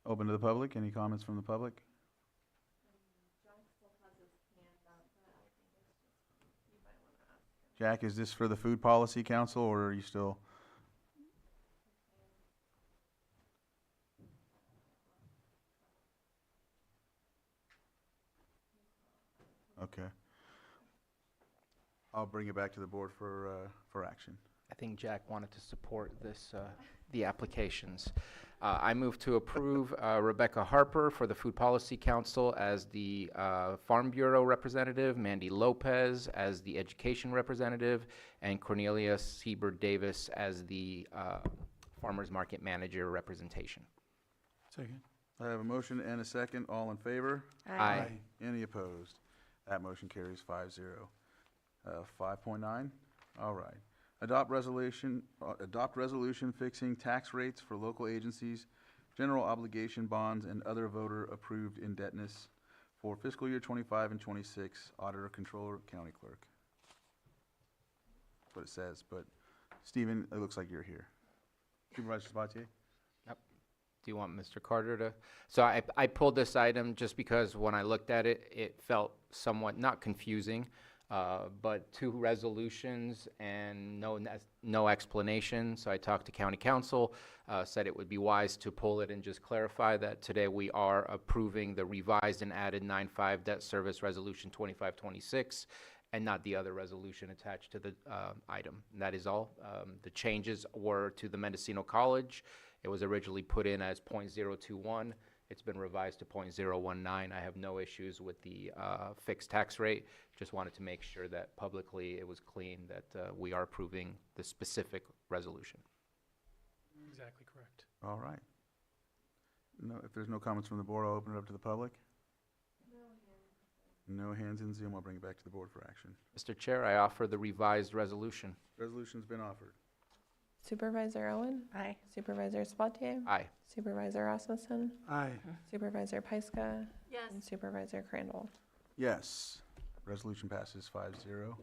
Open to the public. Any comments from the public? Jack, is this for the Food Policy Council, or are you still? Okay. I'll bring it back to the board for action.
I think Jack wanted to support this, the applications. I move to approve Rebecca Harper for the Food Policy Council as the Farm Bureau representative, Mandy Lopez as the Education representative, and Cornelia Sieber Davis as the Farmers Market Manager representation.
Second.
I have a motion and a second. All in favor?
Aye.
Any opposed? That motion carries 5-0. 5.9, all right. Adopt resolution fixing tax rates for local agencies, general obligation bonds, and other voter-approved indebtedness for fiscal year 25 and 26, auditor, controller, county clerk. That's what it says, but Stephen, it looks like you're here. Supervisor Sabatier?
Do you want Mr. Carter to? So I pulled this item just because when I looked at it, it felt somewhat, not confusing, but two resolutions and no explanation. So I talked to county council, said it would be wise to pull it and just clarify that today we are approving the revised and added 9.5 debt service resolution 2526 and not the other resolution attached to the item. And that is all. The changes were to the Mendocino College. It was originally put in as .021. It's been revised to .019. I have no issues with the fixed tax rate. Just wanted to make sure that publicly it was clean that we are approving the specific resolution.
Exactly correct.
All right. No, if there's no comments from the board, I'll open it up to the public. No hands in Zoom. I'll bring it back to the board for action.
Mr. Chair, I offer the revised resolution.
Resolution's been offered.
Supervisor Owen?
Aye.
Supervisor Sabatier?
Aye.
Supervisor Rasmussen?
Aye.
Supervisor Pyska?
Yes.
And Supervisor Crandall?
Yes. Resolution passes 5-0.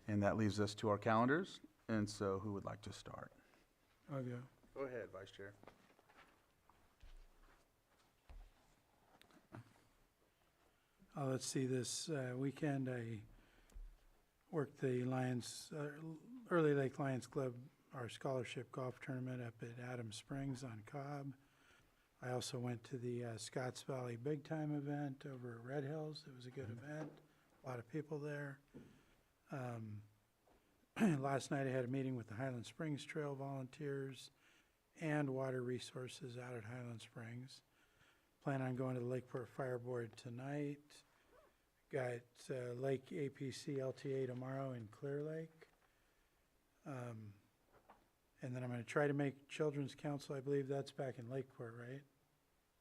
And that leaves us to our calendars. And so who would like to start?
I'll go.
Go ahead, Vice Chair.
Let's see, this weekend I worked the Early Lake Lions Club, our scholarship golf tournament up at Adams Springs on Cobb. I also went to the Scotts Valley Big Time event over at Red Hills. It was a good event, a lot of people there. Last night I had a meeting with the Highland Springs Trail volunteers and water resources out at Highland Springs. Plan on going to the Lakeport Fire Board tonight. Got Lake APC LTA tomorrow in Clear Lake. And then I'm going to try to make Children's Council, I believe that's back in Lakeport, right?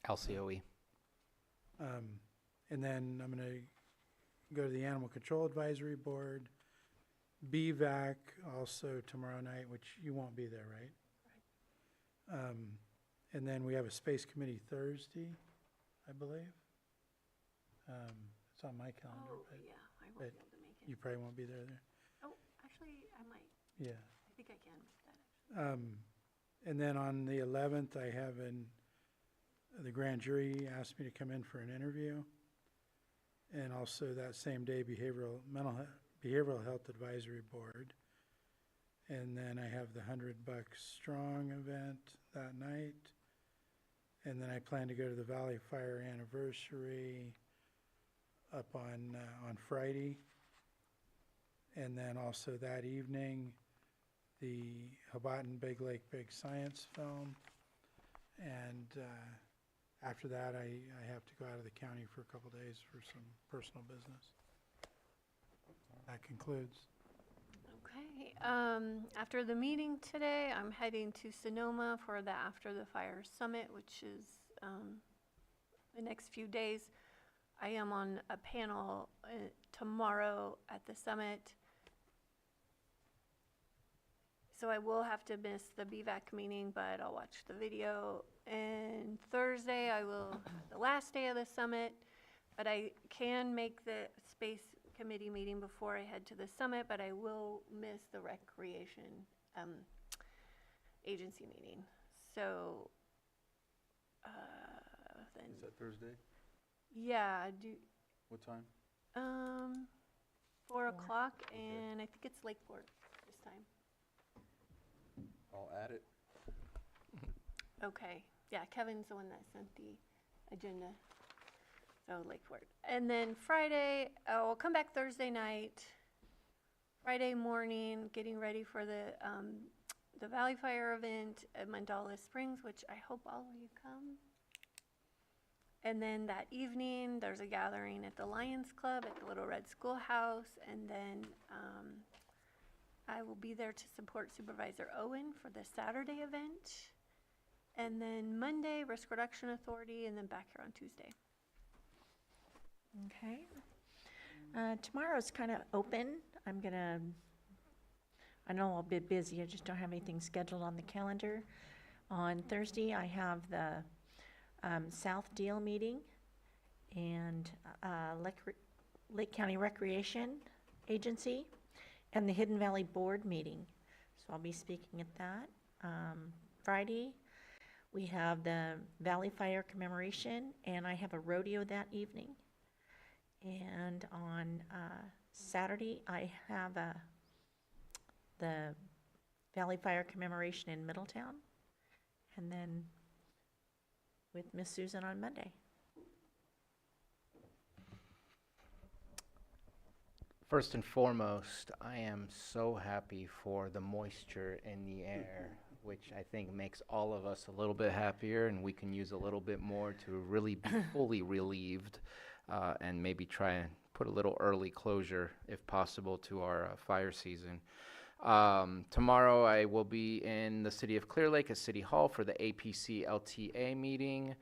LCOE.
And then I'm going to go to the Animal Control Advisory Board. BVAC also tomorrow night, which you won't be there, right? And then we have a Space Committee Thursday, I believe. It's on my calendar,
Oh,
but
yeah, I won't
but
be able to make it.
you probably won't be there.
Oh, actually, I might.
Yeah.
I think I can make that.
And then on the 11th, I have the grand jury asked me to come in for an interview. And also that same day, Behavioral Health Advisory Board. And then I have the 100 Bucks Strong event that night. And then I plan to go to the Valley Fire Anniversary up on Friday. And then also that evening, the Hobotten Big Lake Big Science Film. And after that, I have to go out of the county for a couple days for some personal business. That concludes.
Okay, after the meeting today, I'm heading to Sonoma for the After the Fire Summit, which is the next few days. I am on a panel tomorrow at the summit. So I will have to miss the BVAC meeting, but I'll watch the video. And Thursday, I will, the last day of the summit, but I can make the Space Committee meeting before I head to the summit, but I will miss the Recreation Agency meeting. So, then,
Is that Thursday?
yeah,
What time?
4 o'clock, and I think it's Lakeport this time.
I'll add it.
Okay, yeah, Kevin's the one that sent the agenda. So Lakeport. And then Friday, I'll come back Thursday night Friday morning, getting ready for the Valley Fire event at Mandala Springs, which I hope all of you come. And then that evening, there's a gathering at the Lions Club at the Little Red Schoolhouse. And then I will be there to support Supervisor Owen for the Saturday event. And then Monday, Risk Reduction Authority, and then back here on Tuesday.
Okay. Tomorrow's kind of open. I know I'll be busy, I just don't have anything scheduled on the calendar. On Thursday, I have the South Deal meeting and Lake County Recreation Agency and the Hidden Valley Board meeting. So I'll be speaking at that. Friday, we have the Valley Fire commemoration, and I have a rodeo that evening. And on Saturday, I have the Valley Fire commemoration in Middletown, and then with Miss Susan on Monday.
First and foremost, I am so happy for the moisture in the air, which I think makes all of us a little bit happier, and we can use a little bit more to really be fully relieved, and maybe try and put a little early closure, if possible, to our fire season. Tomorrow I will be in the city of Clear Lake at City Hall for the APC LTA meeting.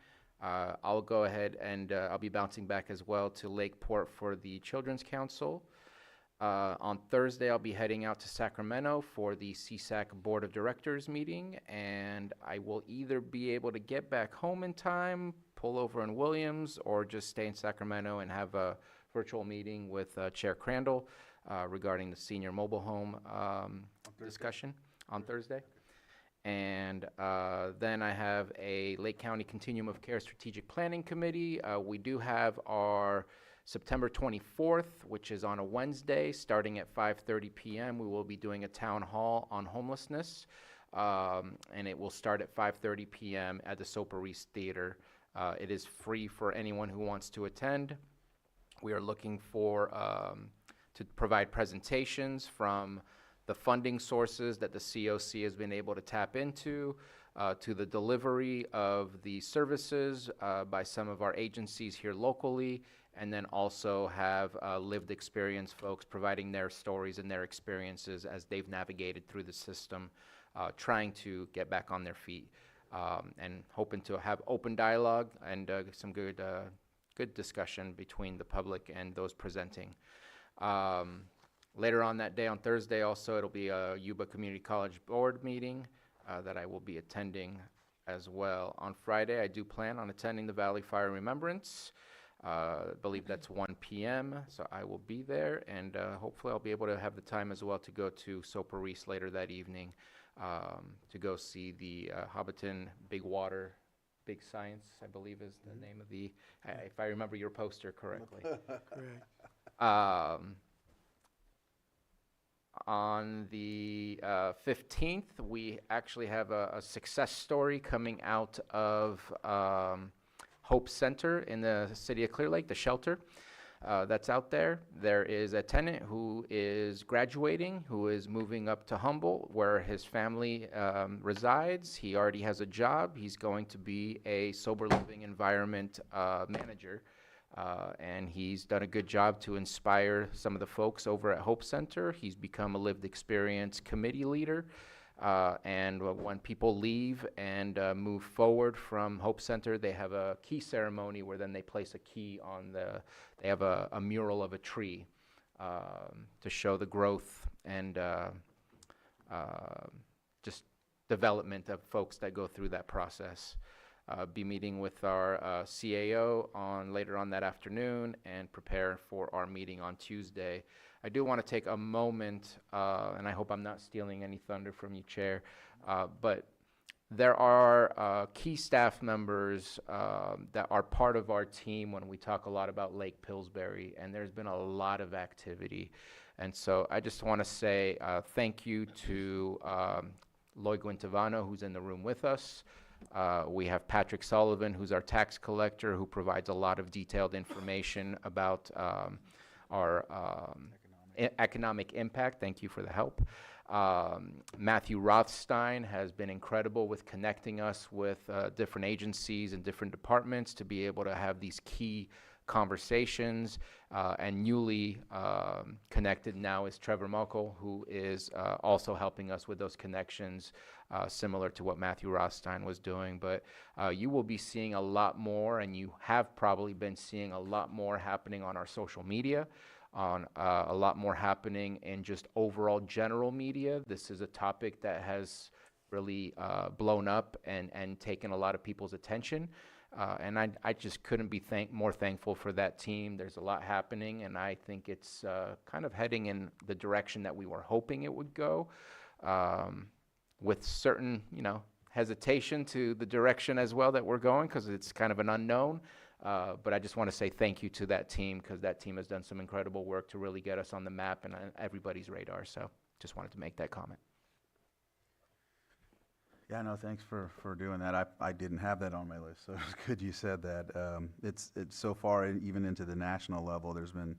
I'll go ahead and I'll be bouncing back as well to Lakeport for the Children's Council. On Thursday, I'll be heading out to Sacramento for the CSAC Board of Directors meeting, and I will either be able to get back home in time, pull over in Williams, or just stay in Sacramento and have a virtual meeting with Chair Crandall regarding the senior mobile home discussion on Thursday. And then I have a Lake County Continuum of Care Strategic Planning Committee. We do have our September 24th, which is on a Wednesday, starting at 5:30 p.m. We will be doing a town hall on homelessness, and it will start at 5:30 p.m. at the Soper Reese Theater. It is free for anyone who wants to attend. We are looking for to provide presentations from the funding sources that the COC has been able to tap into, to the delivery of the services by some of our agencies here locally, and then also have lived experience folks providing their stories and their experiences as they've navigated through the system, trying to get back on their feet, and hoping to have open dialogue and some good discussion between the public and those presenting. Later on that day, on Thursday also, it'll be a Yuba Community College Board meeting that I will be attending as well. On Friday, I do plan on attending the Valley Fire Remembrance. I believe that's 1 p.m., so I will be there, and hopefully I'll be able to have the time as well to go to Soper Reese later that evening to go see the Hobbiton Big Water, Big Science, I believe is the name of the, if I remember your poster correctly.
Correct.
On the 15th, we actually have a success story coming out of Hope Center in the city of Clear Lake, the shelter that's out there. There is a tenant who is graduating, who is moving up to Humboldt, where his family resides. He already has a job. He's going to be a sober living environment manager. And he's done a good job to inspire some of the folks over at Hope Center. He's become a lived experience committee leader. And when people leave and move forward from Hope Center, they have a key ceremony where then they place a key on they have a mural of a tree to show the growth and just development of folks that go through that process. Be meeting with our CAO later on that afternoon and prepare for our meeting on Tuesday. I do want to take a moment, and I hope I'm not stealing any thunder from you, Chair, but there are key staff members that are part of our team when we talk a lot about Lake Pillsbury, and there's been a lot of activity. And so I just want to say thank you to Lloyd Guintavano, who's in the room with us. We have Patrick Sullivan, who's our tax collector, who provides a lot of detailed information about our economic impact. Thank you for the help. Matthew Rothstein has been incredible with connecting us with different agencies and different departments to be able to have these key conversations. And newly connected now is Trevor Muckle, who is also helping us with those connections, similar to what Matthew Rothstein was doing. But you will be seeing a lot more, and you have probably been seeing a lot more happening on our social media, on a lot more happening in just overall general media. This is a topic that has really blown up and taken a lot of people's attention. And I just couldn't be more thankful for that team. There's a lot happening, and I think it's kind of heading in the direction that we were hoping it would go, with certain, hesitation to the direction as well that we're going, because it's kind of an unknown. But I just want to say thank you to that team, because that team has done some incredible work to really get us on the map and on everybody's radar. So just wanted to make that comment.
Yeah, no, thanks for doing that. I didn't have that on my list, so it's good you said that. It's so far, even into the national level, there's been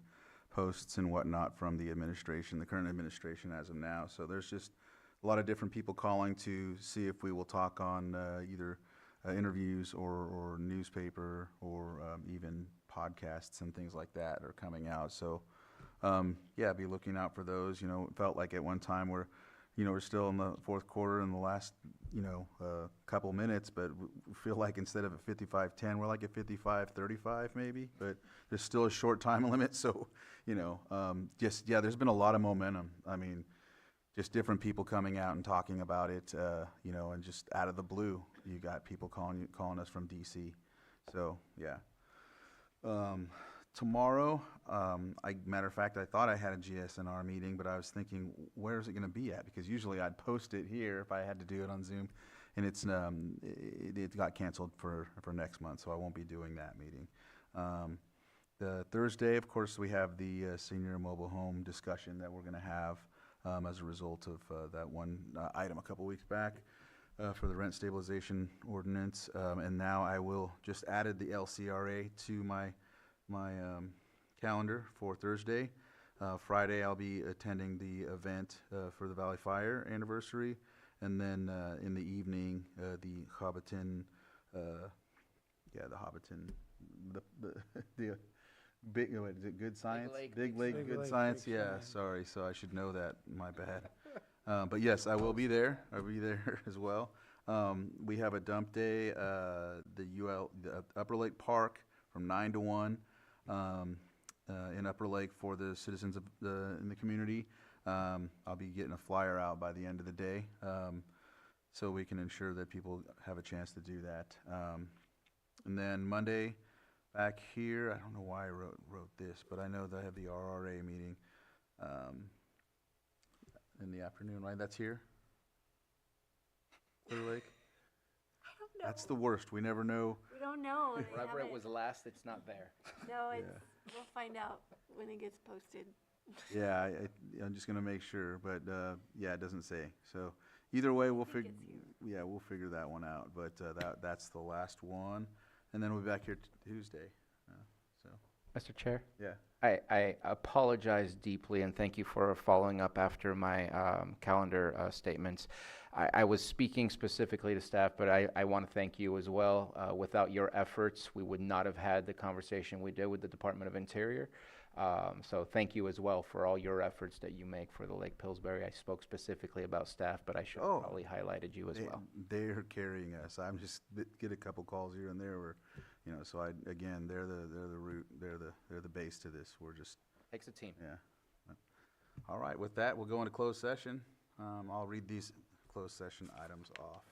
posts and whatnot from the administration, the current administration as of now. So there's just a lot of different people calling to see if we will talk on either interviews or newspaper or even podcasts and things like that are coming out. So yeah, be looking out for those. It felt like at one time we're still in the fourth quarter in the last, couple minutes, but we feel like instead of a 55-10, we're like a 55-35 maybe, but there's still a short time limit. So, there's been a lot of momentum. I mean, just different people coming out and talking about it, and just out of the blue, you got people calling us from DC. So, yeah. Tomorrow, matter of fact, I thought I had a GSNR meeting, but I was thinking, where is it going to be at? Because usually I'd post it here if I had to do it on Zoom, and it got canceled for next month, so I won't be doing that meeting. The Thursday, of course, we have the senior mobile home discussion that we're going to have as a result of that one item a couple weeks back for the rent stabilization ordinance, and now I will just added the LCRA to my calendar for Thursday. Friday, I'll be attending the event for the Valley Fire anniversary, and then in the evening, the Hobbiton, the big, what is it, Good Science? Big Lake Good Science, yeah, sorry, so I should know that, my bad. But yes, I will be there, I'll be there as well. We have a dump day, the Upper Lake Park from 9 to 1. In Upper Lake for the citizens in the community. I'll be getting a flyer out by the end of the day, so we can ensure that people have a chance to do that. And then Monday, back here, I don't know why I wrote this, but I know that I have the RRA meeting in the afternoon, right? That's here? Clear Lake?
I don't know.
That's the worst. We never know.
We don't know. They
Wherever it
haven't-
was last, it's not there.
No, we'll find out when it gets posted.
Yeah, I'm just gonna make sure, but yeah, it doesn't say. So either way, we'll figure. Yeah, we'll figure that one out. But that's the last one, and then we'll be back here Tuesday. So.
Mr. Chair?
Yeah.
I apologize deeply, and thank you for following up after my calendar statements. I was speaking specifically to staff, but I want to thank you as well. Without your efforts, we would not have had the conversation we did with the Department of Interior. So thank you as well for all your efforts that you make for the Lake Pillsbury. I spoke specifically about staff, but I should have probably highlighted you as well.
They're carrying us. I'm just get a couple calls here and there where, so they're the root, they're the base to this. We're just
Takes a team.
Yeah. All right, with that, we'll go into closed session. I'll read these closed session items off.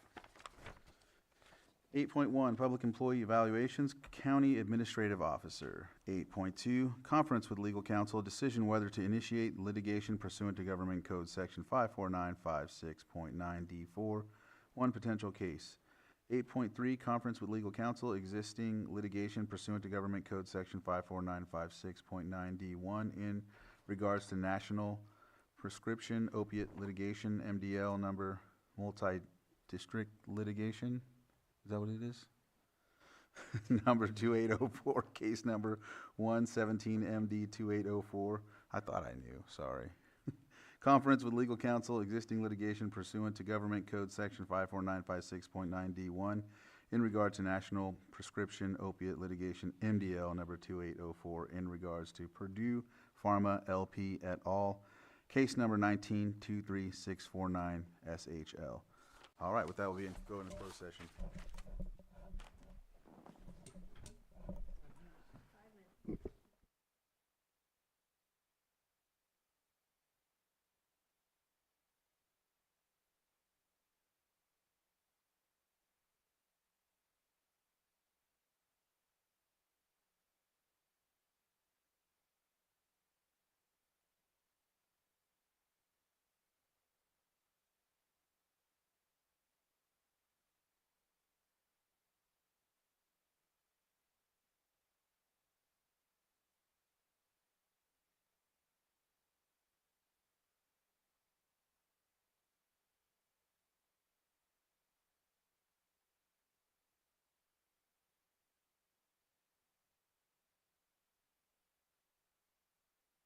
8.1, Public Employee Evaluations, County Administrative Officer. 8.2, Conference with Legal Counsel, decision whether to initiate litigation pursuant to Government Code Section 54956.9D4, one potential case. 8.3, Conference with Legal Counsel, existing litigation pursuant to Government Code Section 54956.9D1 in regards to National Prescription Opiate Litigation, MDL number multi-district litigation. Is that what it is? number 2804, case number 117MD2804. I thought I knew, sorry. Conference with legal counsel, existing litigation pursuant to Government Code Section 54956.9D1 in regard to National Prescription Opiate Litigation, MDL number 2804, in regards to Purdue Pharma LP et al., case number 1923649 SHL. All right, with that, we'll go into closed session.